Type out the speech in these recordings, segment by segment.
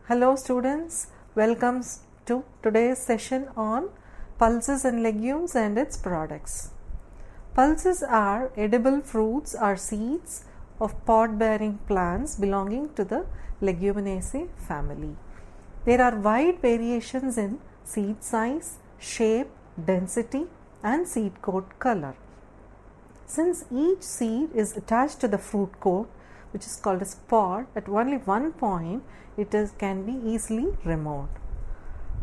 Hello students, welcome to today's session on pulses and legumes and its products. Pulses are edible fruits or seeds of pod-bearing plants belonging to the Leguminaceae family. There are wide variations in seed size, shape, density and seed coat color. Since each seed is attached to the fruit coat, which is called as pod, at only one point can be easily removed.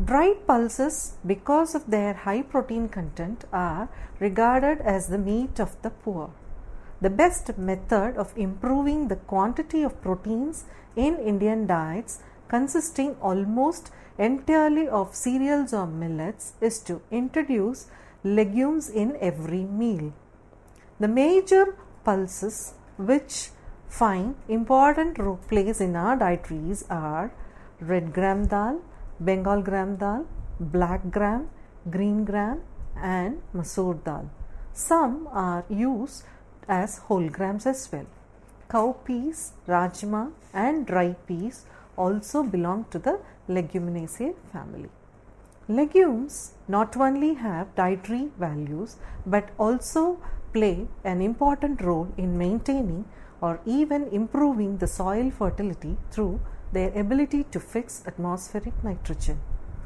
Dried pulses, because of their high protein content, are regarded as the meat of the poor. The best method of improving the quantity of proteins in Indian diets, consisting almost entirely of cereals or millets, is to introduce legumes in every meal. The major pulses which find important place in our dietaries are red gram dal, Bengal gram dal, black gram, green gram and masoor dal. Some are used as whole grams as well. Cowpeas, rajma and dry peas also belong to the Leguminaceae family. Legumes not only have dietary values but also play an important role in maintaining or even improving the soil fertility through their ability to fix atmospheric nitrogen.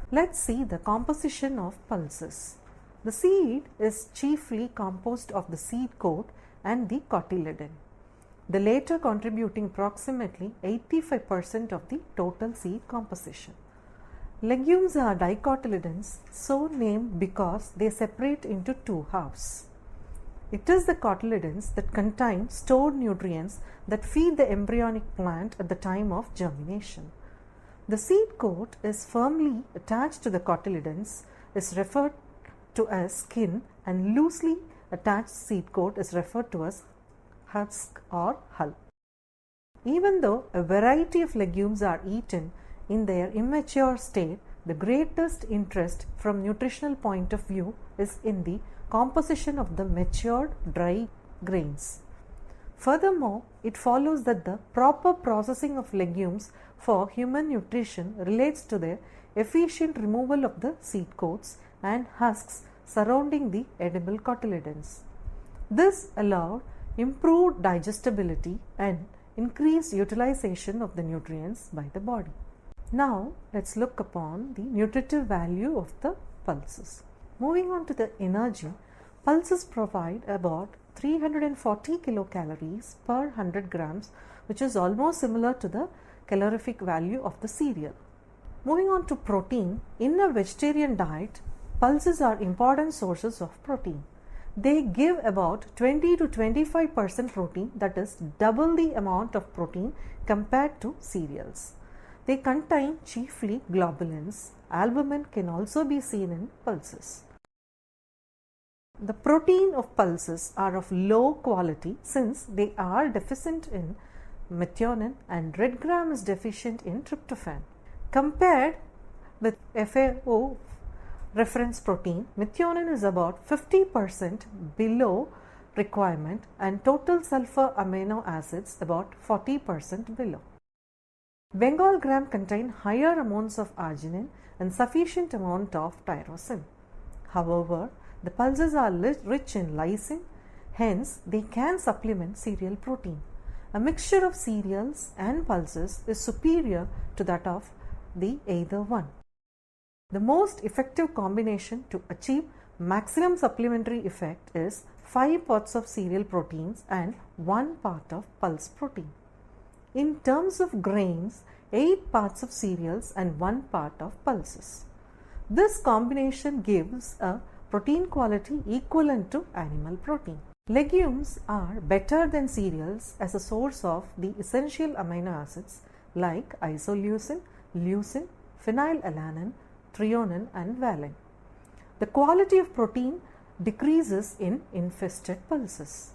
Let's see the composition of pulses. The seed is chiefly composed of the seed coat and the cotyledon, the latter contributing approximately 85% of the total seed composition. Legumes are dicotyledons, so named because they separate into two halves. It is the cotyledons that contain stored nutrients that feed the embryonic plant at the time of germination. The seed coat is firmly attached to the cotyledons, is referred to as skin, and loosely attached seed coat is referred to as husk or hull. Even though a variety of legumes are eaten in their immature state, the greatest interest from nutritional point of view is in the composition of the matured dry grains. Furthermore, it follows that the proper processing of legumes for human nutrition relates to their efficient removal of the seed coats and husks surrounding the edible cotyledons. This allowed improved digestibility and increased utilization of the nutrients by the body. Now, let's look upon the nutritive value of the pulses. Moving on to the energy, pulses provide about 340 kilocalories per 100 grams, which is almost similar to the calorific value of the cereal. Moving on to protein, in a vegetarian diet, pulses are important sources of protein. They give about 20 to 25% protein, that is double the amount of protein compared to cereals. They contain chiefly globulins. Albumin can also be seen in pulses. The protein of pulses are of low quality since they are deficient in methionine and red gram is deficient in tryptophan. Compared with FAO reference protein, methionine is about 50% below requirement and total sulfur amino acids about 40% below. Bengal gram contain higher amounts of arginine and sufficient amount of tyrosine. However, the pulses are rich in lysine, hence they can supplement cereal protein. A mixture of cereals and pulses is superior to that of the either one. The most effective combination to achieve maximum supplementary effect is 5 parts of cereal proteins and 1 part of pulse protein. In terms of grains, 8 parts of cereals and 1 part of pulses. This combination gives a protein quality equivalent to animal protein. Legumes are better than cereals as a source of the essential amino acids like isoleucine, leucine, phenylalanine, threonine and valine. The quality of protein decreases in infested pulses.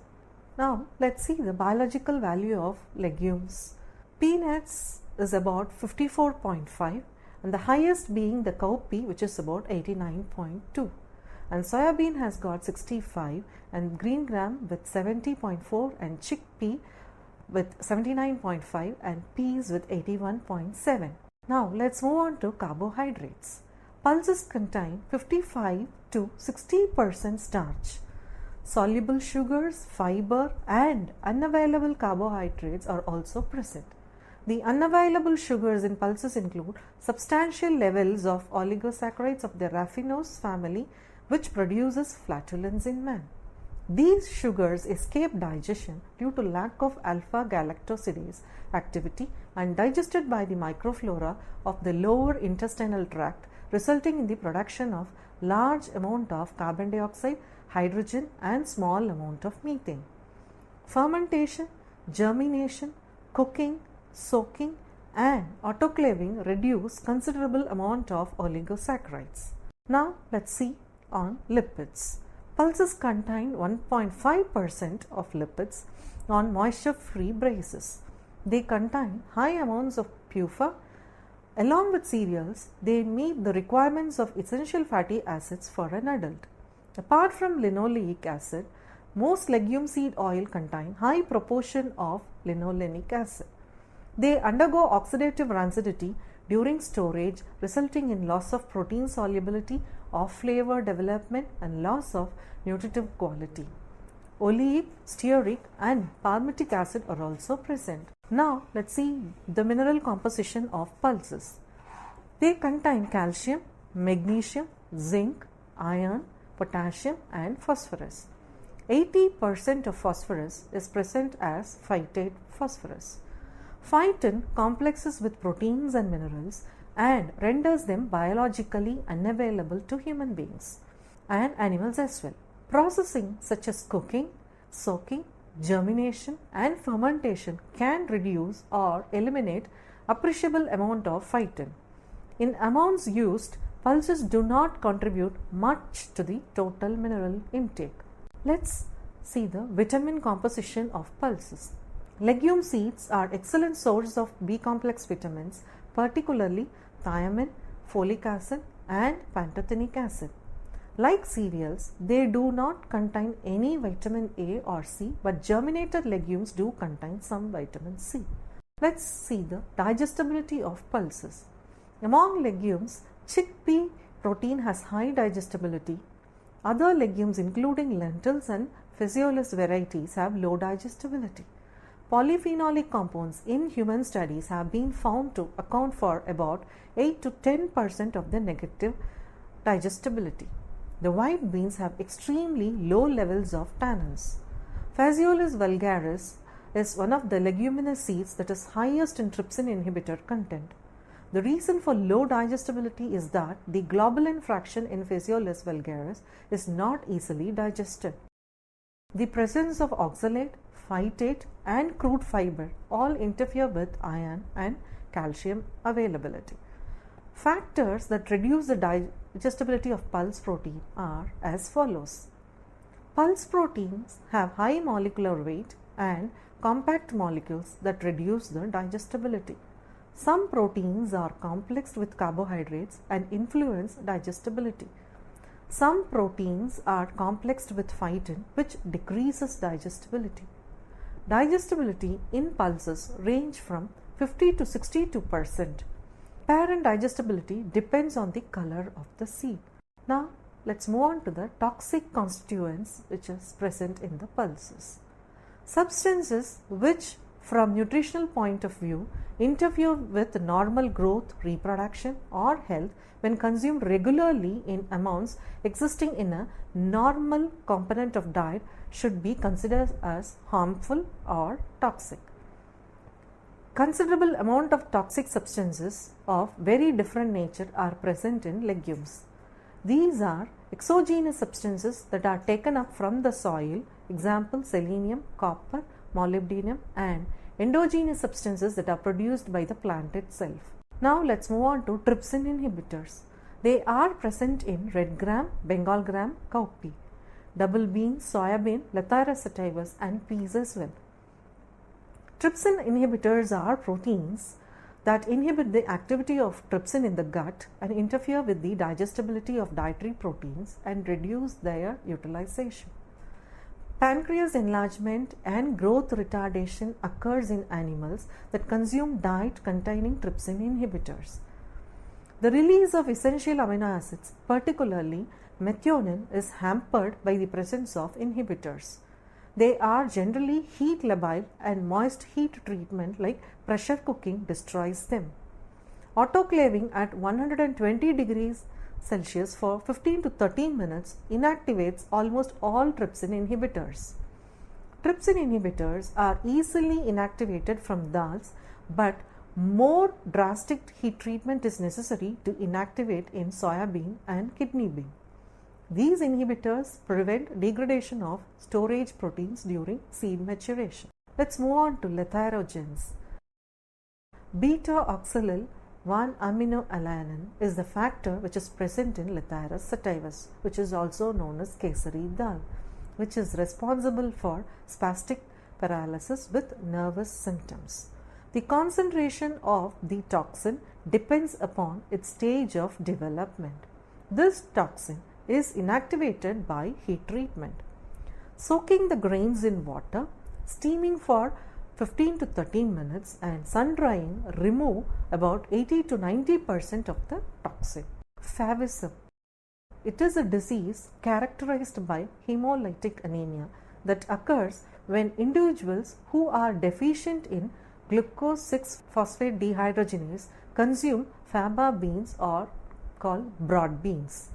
Now, let's see the biological value of legumes. Peanuts is about 54.5 and the highest being the cowpea, which is about 89.2. And soybean has got 65 and green gram with 70.4 and chickpea with 79.5 and peas with 81.7. Now let's move on to carbohydrates. Pulses contain 55 to 60% starch. Soluble sugars, fiber and unavailable carbohydrates are also present. The unavailable sugars in pulses include substantial levels of oligosaccharides of the raffinose family, which produces flatulence in man. These sugars escape digestion due to lack of alpha-galactosidase activity and digested by the microflora of the lower intestinal tract, resulting in the production of large amount of carbon dioxide, hydrogen and small amount of methane. Fermentation, germination, cooking, soaking and autoclaving reduce considerable amount of oligosaccharides. Now let's see on lipids. Pulses contain 1.5% of lipids on moisture-free basis. They contain high amounts of PUFA. Along with cereals, they meet the requirements of essential fatty acids for an adult. Apart from linoleic acid, most legume seed oil contain high proportion of linolenic acid. They undergo oxidative rancidity during storage, resulting in loss of protein solubility, off flavor development and loss of nutritive quality. Oleic, stearic and palmitic acid are also present. Now let's see the mineral composition of pulses. They contain calcium, magnesium, zinc, iron, potassium and phosphorus. 80% of phosphorus is present as phytate phosphorus. Phytin complexes with proteins and minerals and renders them biologically unavailable to human beings and animals as well. Processing such as cooking, soaking, germination and fermentation can reduce or eliminate appreciable amount of phytin. In amounts used, pulses do not contribute much to the total mineral intake. Let's see the vitamin composition of pulses. Legume seeds are excellent source of B-complex vitamins, particularly thiamine, folic acid and pantothenic acid. Like cereals, they do not contain any vitamin A or C, but germinated legumes do contain some vitamin C. Let's see the digestibility of pulses. Among legumes, chickpea protein has high digestibility. Other legumes including lentils and physalis varieties have low digestibility. Polyphenolic compounds in human studies have been found to account for about 8 to 10% of the negative digestibility. The white beans have extremely low levels of tannins. Physalis vulgaris is one of the leguminous seeds that is highest in trypsin inhibitor content. The reason for low digestibility is that the globulin fraction in Physalis vulgaris is not easily digested. The presence of oxalate, phytate and crude fiber all interfere with iron and calcium availability. Factors that reduce the digestibility of pulse protein are as follows. Pulse proteins have high molecular weight and compact molecules that reduce the digestibility. Some proteins are complexed with carbohydrates and influence digestibility. Some proteins are complexed with phytin, which decreases digestibility. Digestibility in pulses range from 50 to 62%. Parent digestibility depends on the color of the seed. Now let's move on to the toxic constituents which is present in the pulses. Substances which from nutritional point of view interfere with normal growth, reproduction or health when consumed regularly in amounts existing in a normal component of diet should be considered as harmful or toxic. Considerable amount of toxic substances of very different nature are present in legumes. These are exogenous substances that are taken up from the soil, example selenium, copper, molybdenum, and endogenous substances that are produced by the plant itself. Now let's move on to trypsin inhibitors. They are present in red gram, Bengal gram, cowpea, double bean, soybean, Lathyrus sativus and peas as well. Trypsin inhibitors are proteins that inhibit the activity of trypsin in the gut and interfere with the digestibility of dietary proteins and reduce their utilization. Pancreas enlargement and growth retardation occurs in animals that consume diet containing trypsin inhibitors. The release of essential amino acids, particularly methionine, is hampered by the presence of inhibitors. They are generally heat labile, and moist heat treatment like pressure cooking destroys them. Autoclaving at 120 degrees Celsius for 15 to 13 minutes inactivates almost all trypsin inhibitors. Trypsin inhibitors are easily inactivated from dals, but more drastic heat treatment is necessary to inactivate in soybean and kidney bean. These inhibitors prevent degradation of storage proteins during seed maturation. Let's move on to letharogens. Beta-oxalyl 1-aminoalanine is the factor which is present in Lathyrus sativus, which is also known as Kesari dal, which is responsible for spastic paralysis with nervous symptoms. The concentration of the toxin depends upon its stage of development. This toxin is inactivated by heat treatment. Soaking the grains in water, steaming for 15 to 13 minutes and sun drying remove about 80 to 90% of the toxin. Favism. It is a disease characterized by hemolytic anemia that occurs when individuals who are deficient in glucose 6-phosphate dehydrogenase consume faba beans or called broad beans.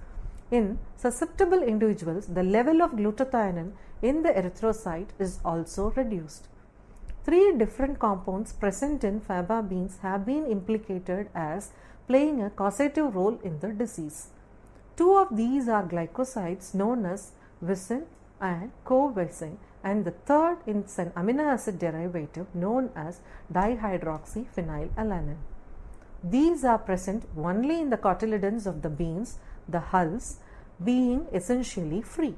In susceptible individuals, the level of glutathione in the erythrocyte is also reduced. 3 different compounds present in faba beans have been implicated as playing a causative role in the disease. 2 of these are glycosides known as vicin and covicin, and the third is an amino acid derivative known as dihydroxyphenylalanine. These are present only in the cotyledons of the beans, the hulls being essentially free.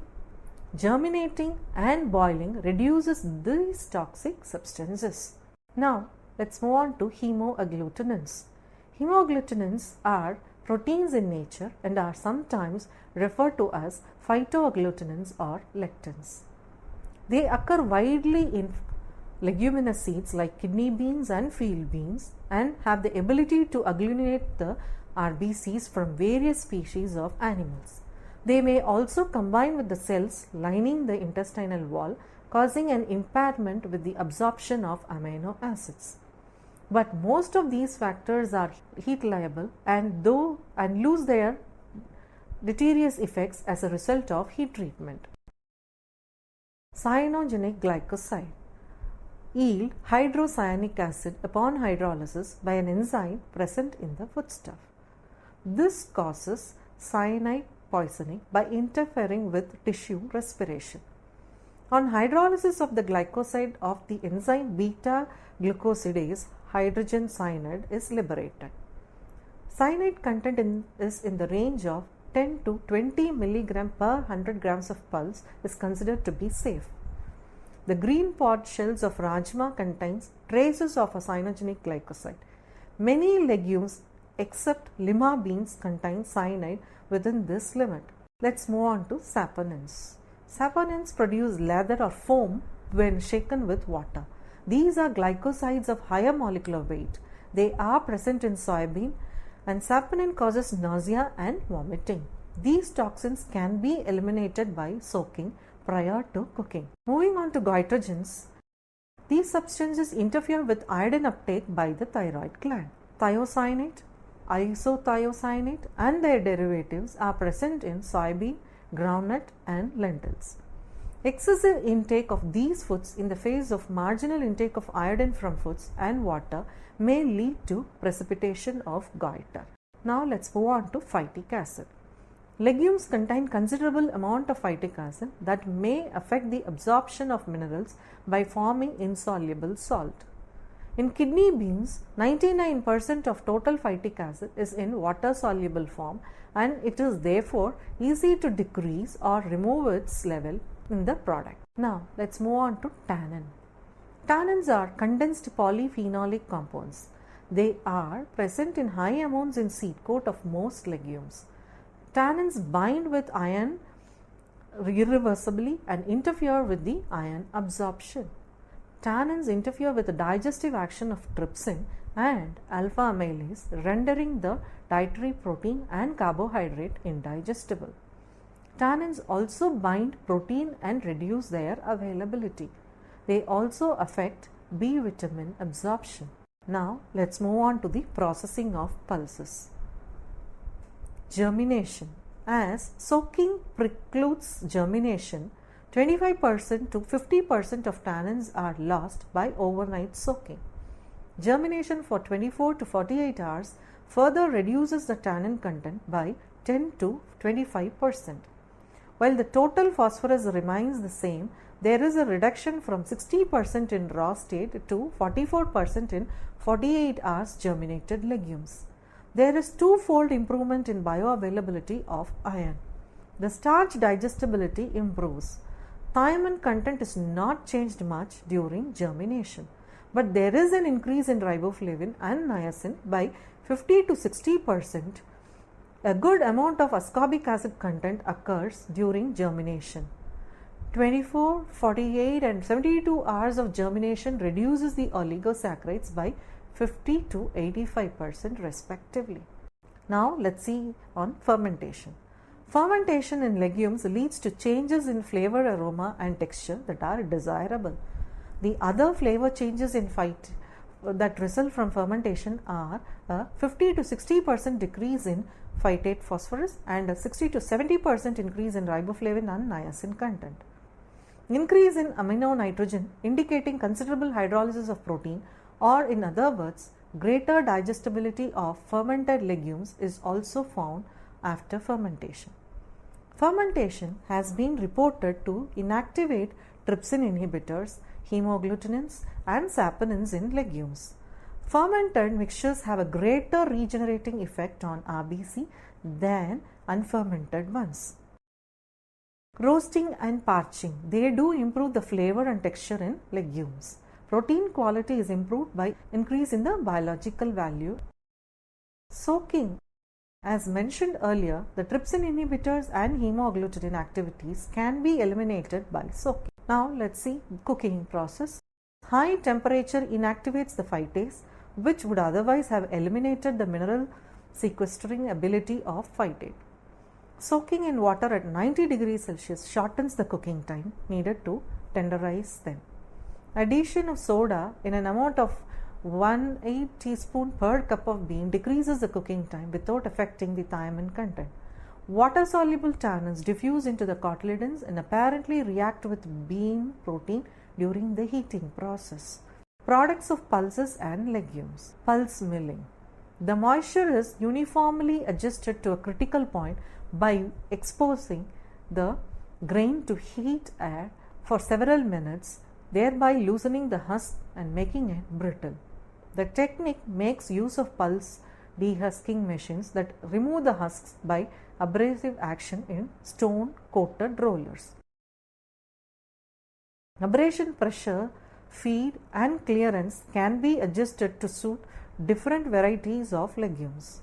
Germinating and boiling reduces these toxic substances. Now, let's move on to hemoglutinins. Hemoglutinins are proteins in nature and are sometimes referred to as phytoagglutinins or lectins. They occur widely in leguminous seeds like kidney beans and field beans and have the ability to agglutinate the RBCs from various species of animals. They may also combine with the cells lining the intestinal wall, causing an impairment with the absorption of amino acids. But most of these factors are heat liable and lose their deleterious effects as a result of heat treatment. Cyanogenic glycoside yield hydrocyanic acid upon hydrolysis by an enzyme present in the foodstuff. This causes cyanide poisoning by interfering with tissue respiration. On hydrolysis of the glycoside of the enzyme beta-glucosidase, hydrogen cyanide is liberated. Cyanide content is in the range of 10 to 20 mg per 100 grams of pulse is considered to be safe. The green pod shells of rajma contains traces of a cyanogenic glycoside. Many legumes except lima beans contain cyanide within this limit. Let's move on to saponins. Saponins produce lather or foam when shaken with water. These are glycosides of higher molecular weight. They are present in soybean, and saponin causes nausea and vomiting. These toxins can be eliminated by soaking prior to cooking. Moving on to goitrogens. These substances interfere with iodine uptake by the thyroid gland. Thiocyanate, isothiocyanate and their derivatives are present in soybean, groundnut and lentils. Excessive intake of these foods in the face of marginal intake of iodine from foods and water may lead to precipitation of goiter. Now let's move on to phytic acid. Legumes contain considerable amount of phytic acid that may affect the absorption of minerals by forming insoluble salt. In kidney beans, 99% of total phytic acid is in water-soluble form, and it is therefore easy to decrease or remove its level in the product. Now, let's move on to tannin. Tannins are condensed polyphenolic compounds. They are present in high amounts in seed coat of most legumes. Tannins bind with iron irreversibly and interfere with the iron absorption. Tannins interfere with the digestive action of trypsin and alpha amylase, rendering the dietary protein and carbohydrate indigestible. Tannins also bind protein and reduce their availability. They also affect B vitamin absorption. Now let's move on to the processing of pulses. Germination. As soaking precludes germination, 25% to 50% of tannins are lost by overnight soaking. Germination for 24 to 48 hours further reduces the tannin content by 10 to 25%. While the total phosphorus remains the same, there is a reduction from 60% in raw state to 44% in 48 hours germinated legumes. There is twofold improvement in bioavailability of iron. The starch digestibility improves. Thiamine content is not changed much during germination, but there is an increase in riboflavin and niacin by 50 to 60%. A good amount of ascorbic acid content occurs during germination. 24, 48 and 72 hours of germination reduces the oligosaccharides by 50 to 85% respectively. Now let's see on fermentation. Fermentation in legumes leads to changes in flavor, aroma and texture that are desirable. The other flavor changes in that result from fermentation are a 50 to 60% decrease in phytate phosphorus and a 60 to 70% increase in riboflavin and niacin content. Increase in amino nitrogen indicating considerable hydrolysis of protein, or in other words, greater digestibility of fermented legumes is also found after fermentation. Fermentation has been reported to inactivate trypsin inhibitors, hemoglutinins and saponins in legumes. Fermented mixtures have a greater regenerating effect on RBC than unfermented ones. Roasting and parching, they do improve the flavor and texture in legumes. Protein quality is improved by increase in the biological value. Soaking. As mentioned earlier, the trypsin inhibitors and hemogglutinin activities can be eliminated by soaking. Now let's see cooking process. High temperature inactivates the phytase, which would otherwise have eliminated the mineral sequestering ability of phytate. Soaking in water at 90 degrees Celsius shortens the cooking time needed to tenderize them. Addition of soda in an amount of 1/8 teaspoon per cup of bean decreases the cooking time without affecting the thiamine content. Water-soluble tannins diffuse into the cotyledons and apparently react with bean protein during the heating process. Products of pulses and legumes. Pulse milling. The moisture is uniformly adjusted to a critical point by exposing the grain to heat air for several minutes, thereby loosening the husk and making it brittle. The technique makes use of pulse dehusking machines that remove the husks by abrasive action in stone-coated rollers. Abrasion pressure, feed and clearance can be adjusted to suit different varieties of legumes.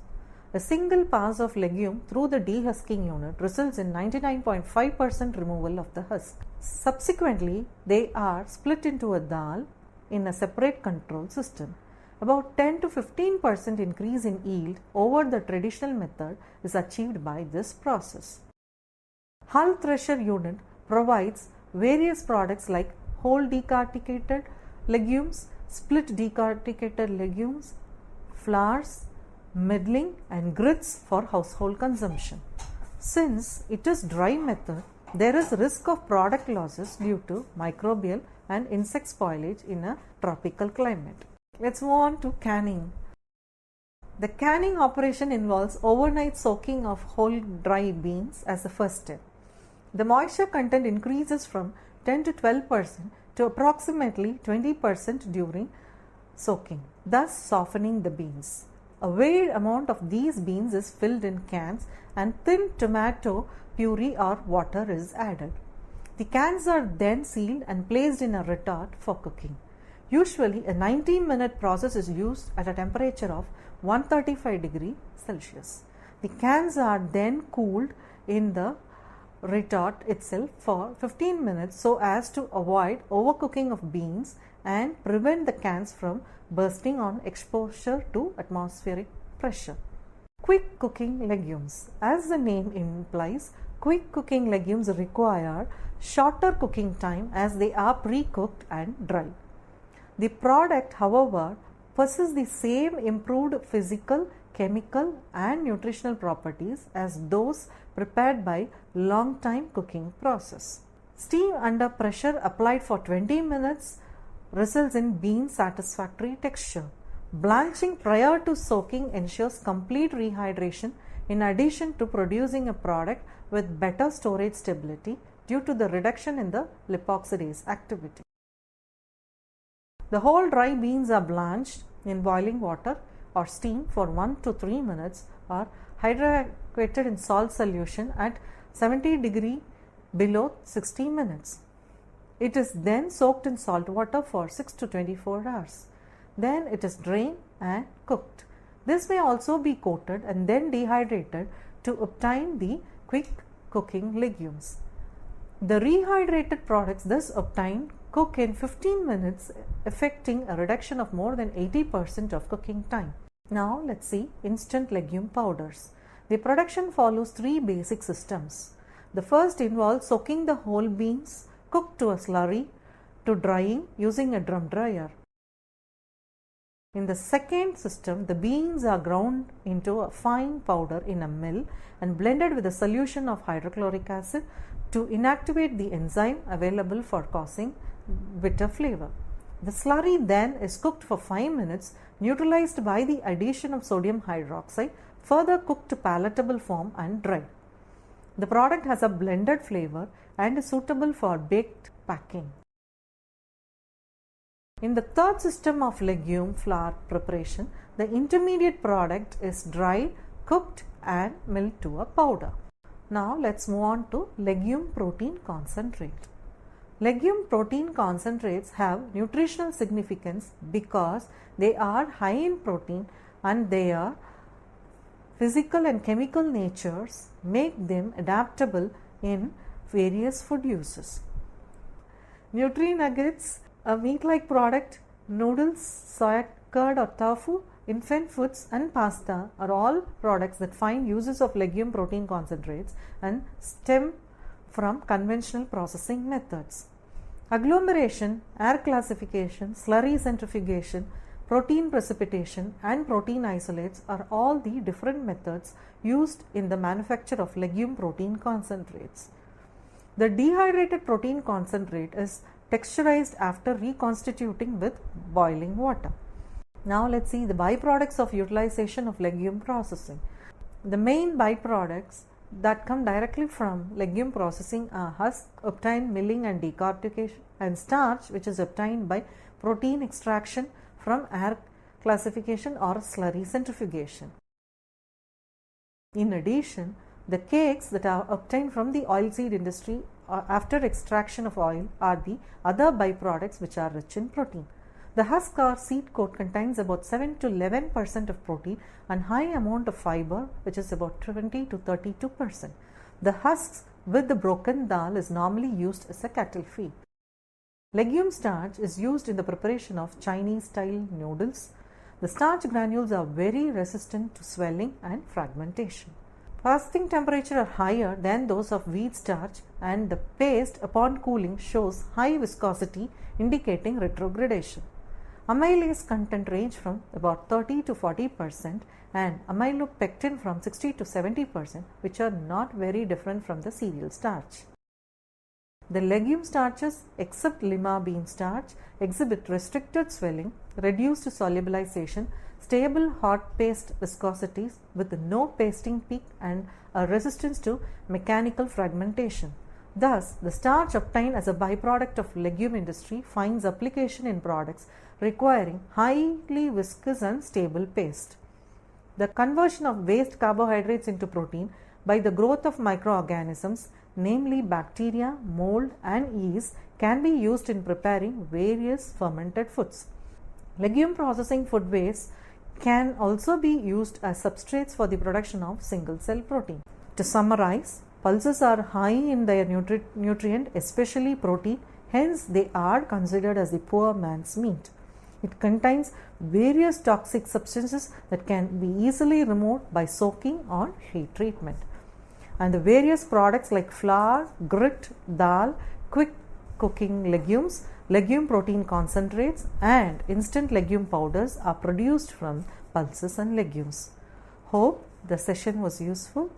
A single pass of legume through the dehusking unit results in 99.5% removal of the husk. Subsequently, they are split into a dal in a separate control system. About 10 to 15% increase in yield over the traditional method is achieved by this process. Hull thresher unit provides various products like whole decorticated legumes, split decorticated legumes, flours, middling and grits for household consumption. Since it is dry method, there is risk of product losses due to microbial and insect spoilage in a tropical climate. Let's move on to canning. The canning operation involves overnight soaking of whole dry beans as the first step. The moisture content increases from 10 to 12% to approximately 20% during soaking, thus softening the beans. A weighed amount of these beans is filled in cans and thin tomato puree or water is added. The cans are then sealed and placed in a retort for cooking. Usually a 90-minute process is used at a temperature of 135 degrees Celsius. The cans are then cooled in the retort itself for 15 minutes so as to avoid overcooking of beans and prevent the cans from bursting on exposure to atmospheric pressure. Quick cooking legumes. As the name implies, quick cooking legumes require shorter cooking time as they are pre-cooked and dry. The product, however, possesses the same improved physical, chemical and nutritional properties as those prepared by long time cooking process. Steam under pressure applied for 20 minutes results in bean satisfactory texture. Blanching prior to soaking ensures complete rehydration in addition to producing a product with better storage stability due to the reduction in the lipoxidase activity. The whole dry beans are blanched in boiling water or steam for 1 to 3 minutes or hydrated in salt solution at 70 degree below 60 minutes. It is then soaked in salt water for 6 to 24 hours. Then it is drained and cooked. This may also be coated and then dehydrated to obtain the quick cooking legumes. The rehydrated products thus obtained cook in 15 minutes, effecting a reduction of more than 80% of cooking time. Now let's see instant legume powders. The production follows three basic systems. The first involves soaking the whole beans cooked to a slurry to drying using a drum dryer. In the second system, the beans are ground into a fine powder in a mill and blended with a solution of hydrochloric acid to inactivate the enzyme available for causing bitter flavor. The slurry then is cooked for 5 minutes, neutralized by the addition of sodium hydroxide, further cooked to palatable form and dried. The product has a blended flavor and is suitable for baked packing. In the third system of legume flour preparation, the intermediate product is dried, cooked and milled to a powder. Now let's move on to legume protein concentrate. Legume protein concentrates have nutritional significance because they are high in protein and their physical and chemical natures make them adaptable in various food uses. Nutri-nuggets, a meat-like product, noodles, soya curd or tofu, infant foods and pasta are all products that find uses of legume protein concentrates and stem from conventional processing methods. Agglomeration, air classification, slurry centrifugation, protein precipitation and protein isolates are all the different methods used in the manufacture of legume protein concentrates. The dehydrated protein concentrate is texturized after reconstituting with boiling water. Now let's see the byproducts of utilization of legume processing. The main byproducts that come directly from legume processing are husk obtained milling and decortication and starch which is obtained by protein extraction from air classification or slurry centrifugation. In addition, the cakes that are obtained from the oilseed industry after extraction of oil are the other byproducts which are rich in protein. The husk or seed coat contains about 7 to 11% of protein and high amount of fiber which is about 20 to 32%. The husks with the broken dal is normally used as a cattle feed. Legume starch is used in the preparation of Chinese style noodles. The starch granules are very resistant to swelling and fragmentation. Processing temperature are higher than those of wheat starch and the paste upon cooling shows high viscosity indicating retrogradation. Amylase content range from about 30 to 40% and amylopectin from 60 to 70% which are not very different from the cereal starch. The legume starches except lima bean starch exhibit restricted swelling, reduced solubilization, stable hot paste viscosities with no pasting peak and a resistance to mechanical fragmentation. Thus, the starch obtained as a byproduct of legume industry finds application in products requiring highly viscous and stable paste. The conversion of waste carbohydrates into protein by the growth of microorganisms, namely bacteria, mold and yeast, can be used in preparing various fermented foods. Legume processing food waste can also be used as substrates for the production of single cell protein. To summarize, Pulses are high in their nutrient, especially protein, hence they are considered as the poor man's meat. It contains various toxic substances that can be easily removed by soaking or heat treatment. And the various products like flour, grit, dal, quick cooking legumes, legume protein concentrates and instant legume powders are produced from pulses and legumes. Hope the session was useful.